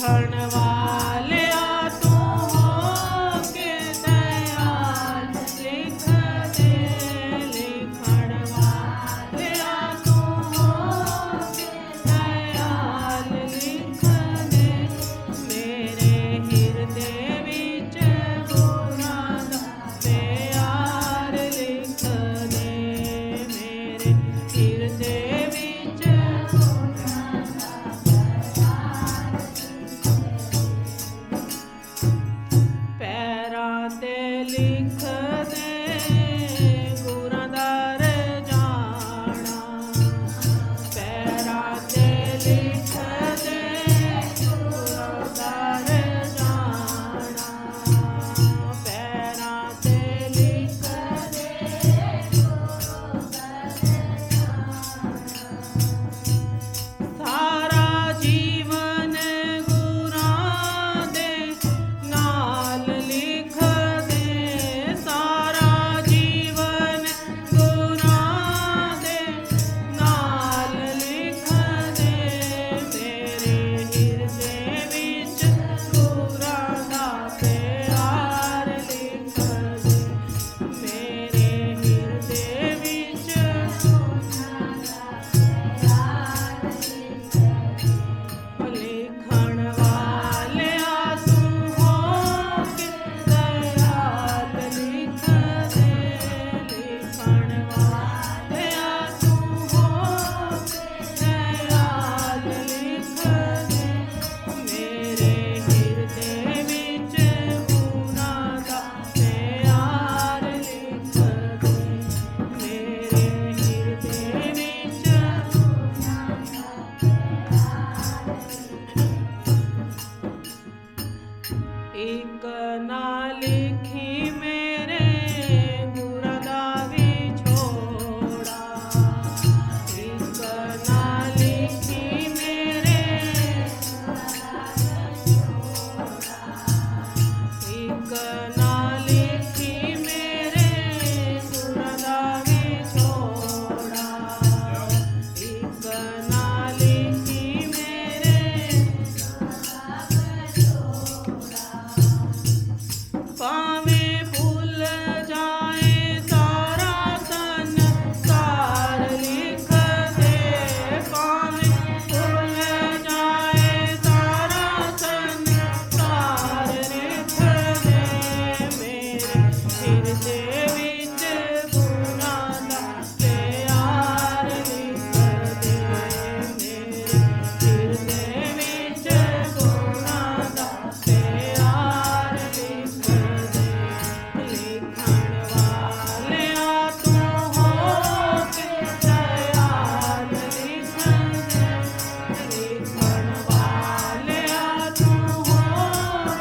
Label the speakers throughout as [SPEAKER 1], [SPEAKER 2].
[SPEAKER 1] लिखण वालिया तू हो के दयाल लिख दे। लिखण वालिया तू हो के दयाल लिख दे। मेरे हिरदे विच गुनां दा प्यार लिख दे। मेरे हिरदे विच पैरां ते लिख दे गुरां दा रजाना। पैरां ते लिख दे गुरां दा रजाना। पैरां ते लिख दे सारा जीवन गुरां दे नाल लिख दे। सारा जीवन गुरां दे नाल लिख दे। मेरे हिरदे विच गुरां दा प्यार लिख दे। मेरे हिरदे विच लिखण वालिया तू हो के दयाल लिख दे। लिखण वालिया तू हो के दयाल लिख दे। मेरे हिरदे विच गुनां दा प्यार लिख दे। मेरे हिरदे विच एक ना लिखी मेरे गुरां दा विछोड़ा। एक ना लिखी मेरे एक ना लिखी मेरे गुरां दा विछोड़ा। एक ना लिखी मेरे भावें भुल जाए सारा संसार लिख दे। भावें भुल जाए सारा संसार लिख दे। मेरे हिरदे विच गुनां दा प्यार लिख दे। मेरे हिरदे विच गुनां दा प्यार लिख दे। लिखण वालिया तू हो के दयाल लिख दे। लिखण वालिया तू हो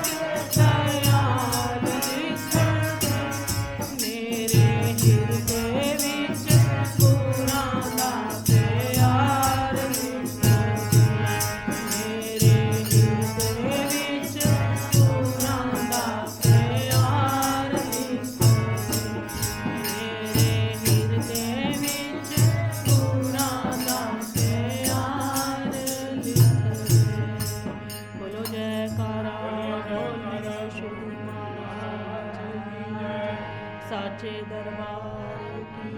[SPEAKER 1] के दयाल लिख दे। मेरे हिरदे विच गुनां दा प्यार लिख दे। मेरे हिरदे विच गुनां दा प्यार लिख दे। मेरे हिरदे विच गुनां दा प्यार लिख दे। बोलो जयकारा बोल मेरे शुरू महाराज की जय। साचे दरबार की